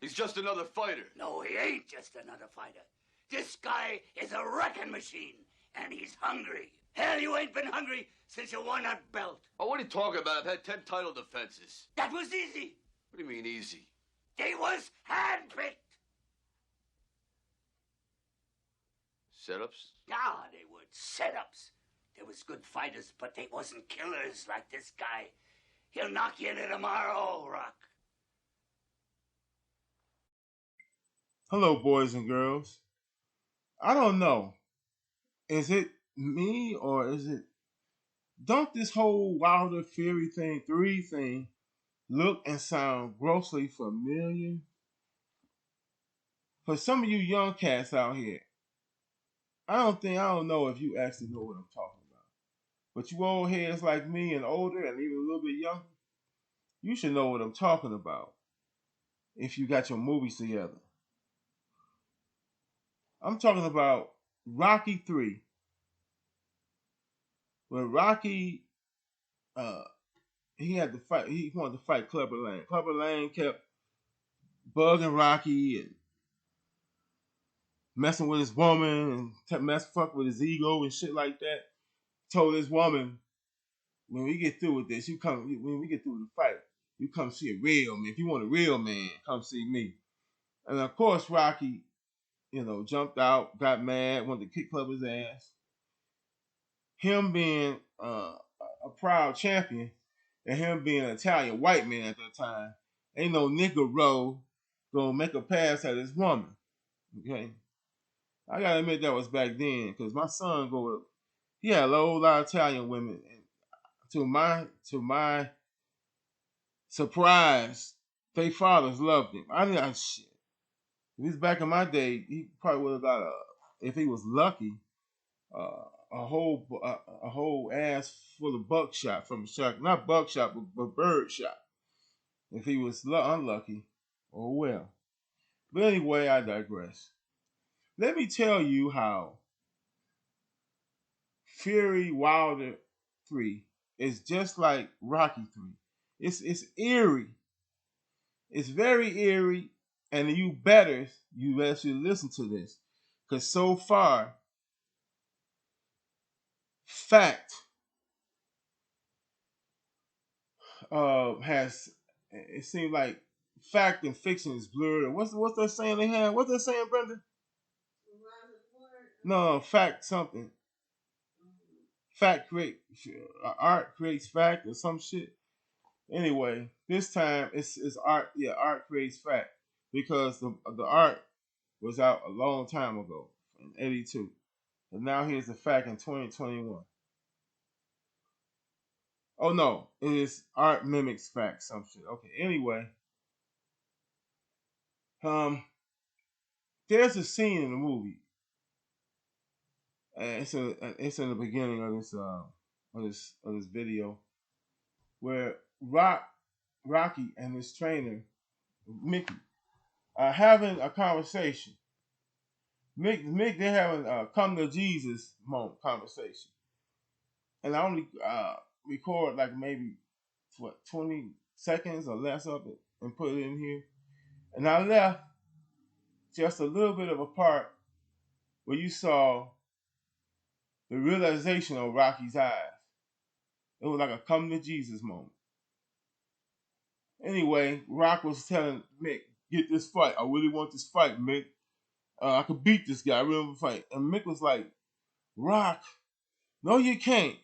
He's just another fighter. No, he ain't just another fighter. This guy is a wrecking machine, and he's hungry. Hell, you ain't been hungry since you won that belt. Oh, what are you talking about? I've had 10 title defenses. That was easy. What do you mean easy? They was handpicked. Setups? Ah, they were setups. They was good fighters, but they wasn't killers like this guy. He'll knock you into tomorrow, Rock. Hello, boys and girls. I don't know. Is it me or is it... Don't this whole Wilder Fury thing, 3 thing, look and sound grossly familiar? For some of you young cats out here, I don't know if you actually know what I'm talking about. But you old heads like me and older and even a little bit younger, you should know what I'm talking about if you got your movies together. I'm talking about Rocky 3. When Rocky, he had to fight. He wanted to fight Clubber Lang. Clubber Lang kept bugging Rocky and messing with his woman and fuck with his ego and shit like that. Told his woman, when we get through with this, when we get through the fight, you come see a real man. If you want a real man, come see me. And of course, Rocky, jumped out, got mad, wanted to kick Clubber's ass. Him being a proud champion and him being an Italian white man at that time, ain't no Negro gonna make a pass at his woman. Okay, I gotta admit that was back then because my son he had a whole lot of Italian women, and to my surprise, their fathers loved him. I didn't shit. If he's back in my day, he probably would have got if he was lucky, a whole ass full of buckshot from a shot, not buckshot, but bird shot. If he was unlucky, oh well. But anyway, I digress. Let me tell you how Fury Wilder 3 is just like Rocky 3. It's eerie. It's very eerie, and you actually listen to this, because so far, fact it seems like fact and fiction is blurred. What's that saying they have? What's that saying, Brenda? No, fact something. Art creates fact or some shit. Anyway, this time it's art. Yeah, art creates fact because the art was out a long time ago in '82, and now here's the fact in 2021. Oh no, it is art mimics fact, some shit. Okay, anyway, there's a scene in the movie. It's in the beginning of this video where Rocky and his trainer Mickey are having a conversation. Mick, they're having a come to Jesus moment conversation, and I only record like maybe 20 seconds or less of it and put it in here, and I left just a little bit of a part where you saw the realization of Rocky's eyes. It was like a come to Jesus moment. Anyway, Rock was telling Mick, get this fight. I really want this fight, Mick. I could beat this guy. I really want to fight. And Mick was like, Rock, no, you can't.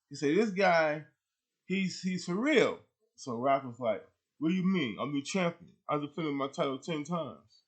He said, this guy, he's for real. So Rock was like, what do you mean? I'm the champion. I defended my title 10 times.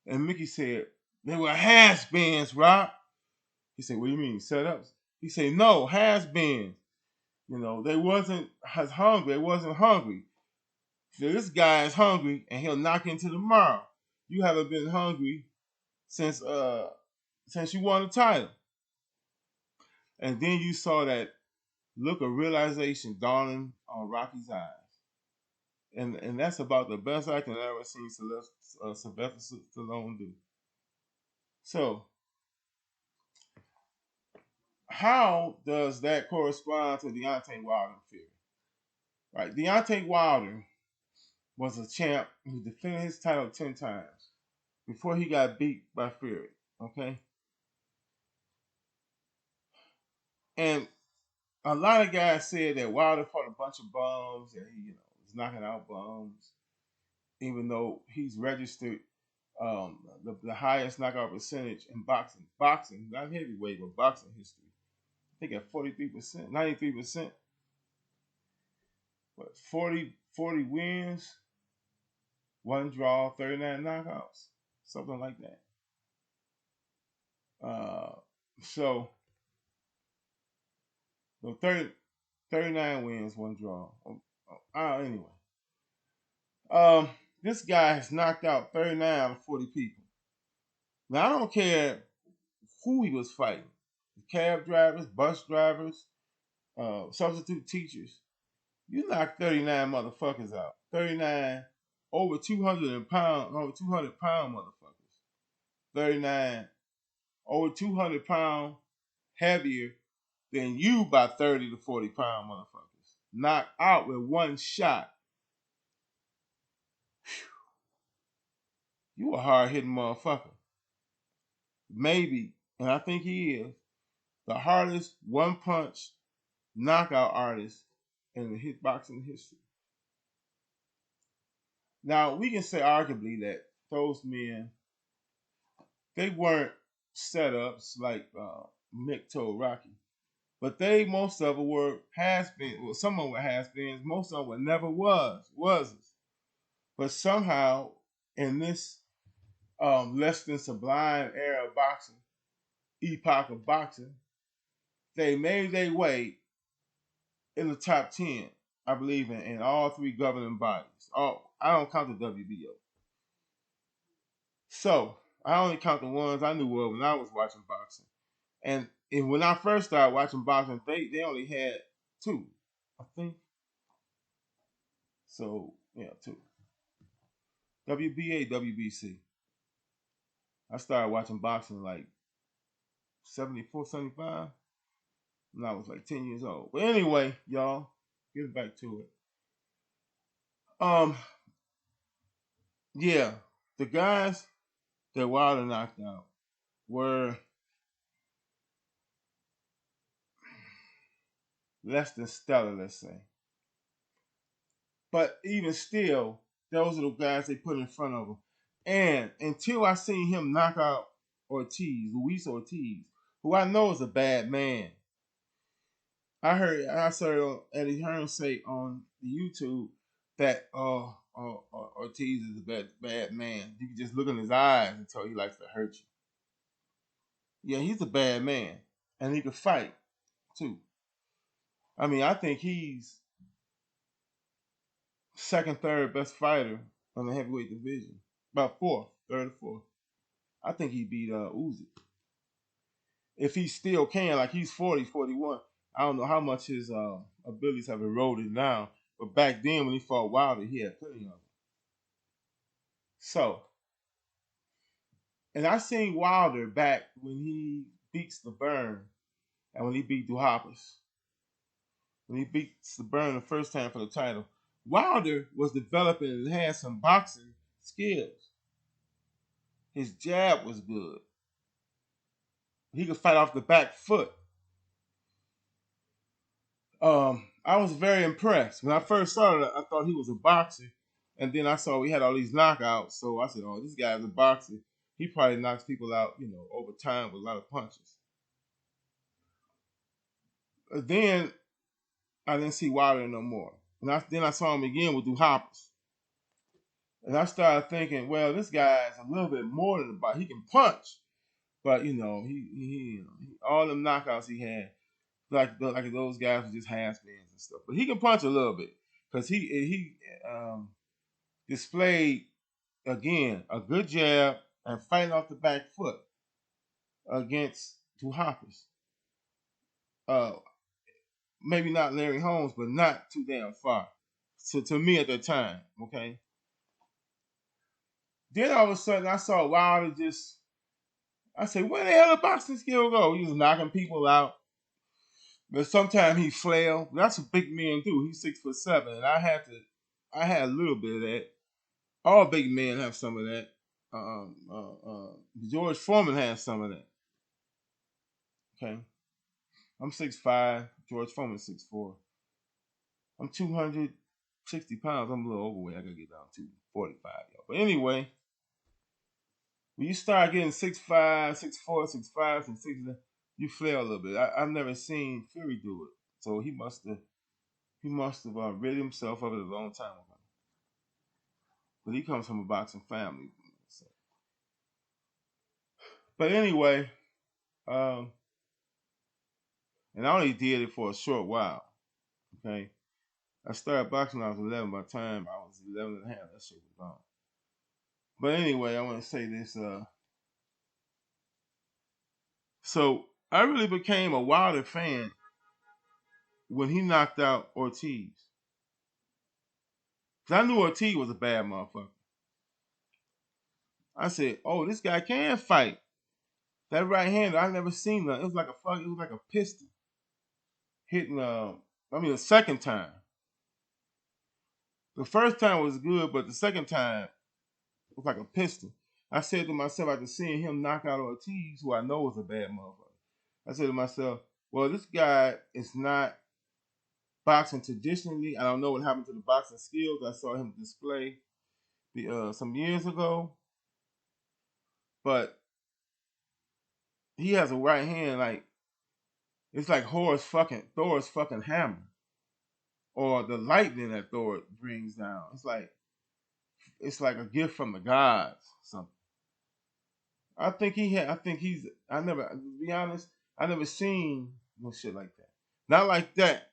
And Mickey said, they were has-beens, Rock. He said, what do you mean, setups? He said, no, has-beens. They wasn't as hungry. They wasn't hungry. So this guy is hungry, and he'll knock into tomorrow. You haven't been hungry since you won the title. And then you saw that look of realization dawning on Rocky's eyes. And that's about the best I can ever see Sylvester Stallone do. So, how does that correspond to Deontay Wilder theory? Right, Deontay Wilder was a champ. He defended his title 10 times before he got beat by Fury. Okay? And a lot of guys said that Wilder fought a bunch of bums, and he, was knocking out bums, even though he's registered the highest knockout percentage in boxing. Boxing, not heavyweight, but boxing history. I think at 43%, 93%. But 40 wins, one draw, 39 knockouts, something like that. So 39 wins, one draw. Anyway, this guy has knocked out 39 out of 40 people. Now, I don't care who he was fighting. Cab drivers, bus drivers, substitute teachers. You knocked 39 motherfuckers out. 39 over 200 pound motherfuckers. 39 over 200 pound heavier than you by 30 to 40 pound motherfuckers. Knocked out with one shot. Whew. You a hard hitting motherfucker. Maybe, and I think he is, the hardest one punch knockout artist in the hitboxing history. Now, we can say arguably that those men, they weren't setups like Mick told Rocky. But most of them were has-beens. Well, some of them were has-beens. Most of them were never was. But somehow, in this less than sublime era of boxing, epoch of boxing, they made their way in the top 10, I believe, in all three governing bodies. I don't count the WBO. So, I only count the ones I knew of when I was watching boxing. And when I first started watching boxing, they only had two, I think. So, yeah, two. WBA, WBC. I started watching boxing like 74, 75 when I was like 10 years old. But anyway, y'all, getting back to it. Yeah, the guys that Wilder knocked out were less than stellar, let's say. But even still, those are the guys they put in front of him. And until I seen him knock out Luis Ortiz, who I know is a bad man. I saw Eddie Hearn say on the YouTube that Ortiz is a bad man. You can just look in his eyes and tell he likes to hurt you. Yeah, he's a bad man, and he can fight too. I mean, I think he's second, third best fighter on the heavyweight division. About fourth, third or fourth. I think he beat Uzi. If he still can, like he's 40, 41. I don't know how much his abilities have eroded now. But back then when he fought Wilder, he had plenty of them. So, and I seen Wilder back when he beats the Burn and when he beat Duhaupas. When he beats the Burn the first time for the title. Wilder was developing and had some boxing skills. His jab was good. He could fight off the back foot. I was very impressed. When I first saw it, I thought he was a boxer. And then I saw we had all these knockouts. So I said, oh, this guy's a boxer. He probably knocks people out, over time with a lot of punches. Then I didn't see Wilder no more. And then I saw him again with Duhaupas. And I started thinking, well, this guy is a little bit more than a boxer. He can punch. But, he all them knockouts he had, like those guys were just has-beens and stuff. But he can punch a little bit. Because he displayed, again, a good jab and fighting off the back foot against Duhaupas. Maybe not Larry Holmes, but not too damn far. So to me at that time, okay? Then all of a sudden I saw Wilder I said, where the hell did boxing skill go? He was knocking people out. But sometimes he flailed. That's what big men do. He's 6'7", and I had to I had a little bit of that. All big men have some of that. George Foreman has some of that. Okay, I'm 6'5". George Foreman's 6'4". I'm 260 pounds. I'm a little overweight. I gotta get down to 45, y'all. But anyway, when you start getting 6'5", 6'4", 6'5", and 6, you flail a little bit. I've never seen Fury do it, so he must have rid himself of it a long time ago. But he comes from a boxing family. So. But anyway, and I only did it for a short while. Okay, I started boxing when I was 11. By the time I was 11 and a half, that shit was gone. But anyway, I want to say this. So I really became a Wilder fan when he knocked out Ortiz. Cause I knew Ortiz was a bad motherfucker. I said, "Oh, this guy can fight." That right hand, I never seen that. It was like a pistol hitting. The second time. The first time was good, but the second time it was like a pistol. I said to myself after seeing him knock out Ortiz, who I know was a bad motherfucker, I said to myself, "Well, this guy is not boxing traditionally. I don't know what happened to the boxing skills I saw him display some years ago, but he has a right hand like it's like Thor's fucking hammer, or the lightning that Thor brings down. It's like a gift from the gods. Something. I think he's. I never, to be honest, I never seen no shit like that. Not like that.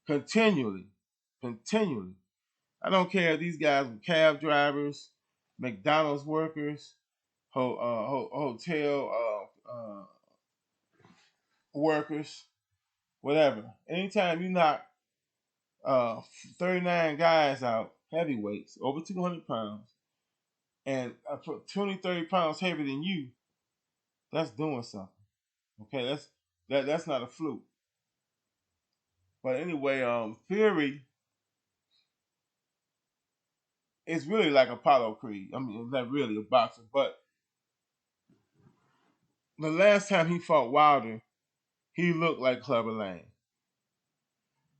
Continually. I don't care if these guys were cab drivers, McDonald's workers, hotel workers, whatever. Anytime you knock 39 guys out, heavyweights, over 200 pounds, and I put 20, 30 pounds heavier than you, that's doing something. Okay, that's not a fluke. But anyway, Fury is really like Apollo Creed. I mean, not really a boxer, but the last time he fought Wilder, he looked like Clubber Lang.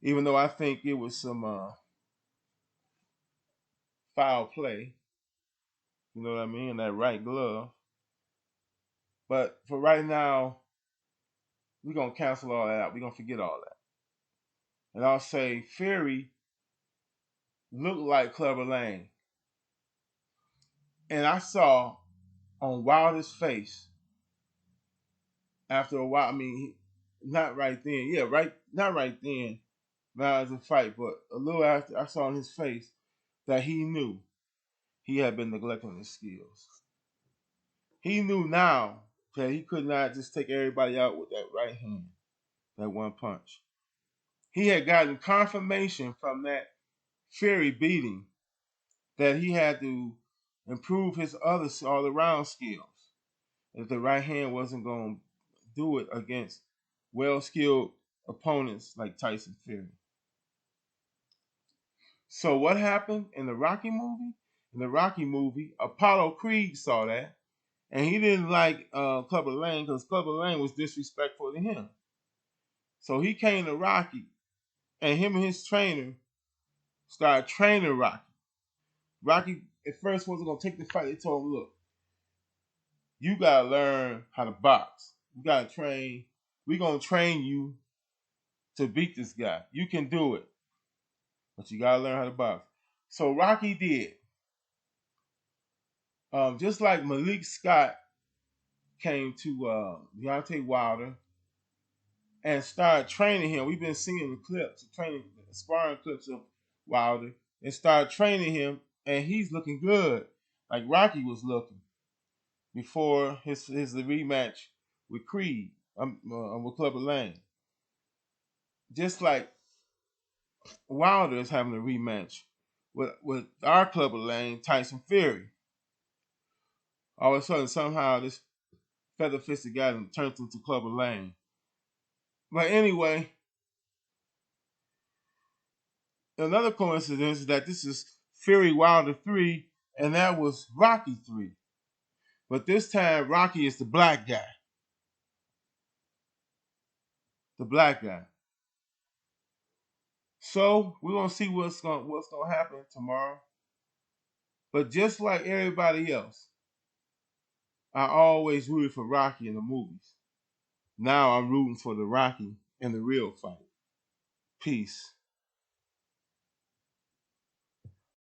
Even though I think it was some foul play, you know what I mean, that right glove. But for right now, we're gonna cancel all that out. We're gonna forget all that. And I'll say Fury looked like Clubber Lang. And I saw on Wilder's face after a while, I mean, not right then, yeah, right, not right then, now as a fight, but a little after, I saw on his face that he knew he had been neglecting his skills. He knew now that he could not just take everybody out with that right hand, that one punch. He had gotten confirmation from that Fury beating that he had to improve his other all around skills. If the right hand wasn't going to do it against well skilled opponents like Tyson Fury. So what happened in the Rocky movie? In the Rocky movie, Apollo Creed saw that, and he didn't like Clubber Lang because Clubber Lang was disrespectful to him. So he came to Rocky, and him and his trainer started training Rocky. Rocky at first wasn't gonna take the fight. They told him, "Look, you gotta learn how to box. You gotta train. We're gonna train you to beat this guy. You can do it, but you gotta learn how to box." So Rocky did. Just like Malik Scott came to Deontay Wilder and started training him. We've been seeing the clips, the sparring clips of Wilder, and started training him, and he's looking good, like Rocky was looking before his rematch with Creed, with Clubber Lang. Just like Wilder is having a rematch with our Clubber Lang, Tyson Fury. All of a sudden, somehow, this feather-fisted guy turned into Clubber Lang. But anyway, another coincidence is that this is Fury Wilder 3, and that was Rocky 3. But this time, Rocky is the black guy. The black guy. So we're gonna see what's gonna happen tomorrow. But just like everybody else, I always rooted for Rocky in the movies. Now I'm rooting for the Rocky in the real fight. Peace.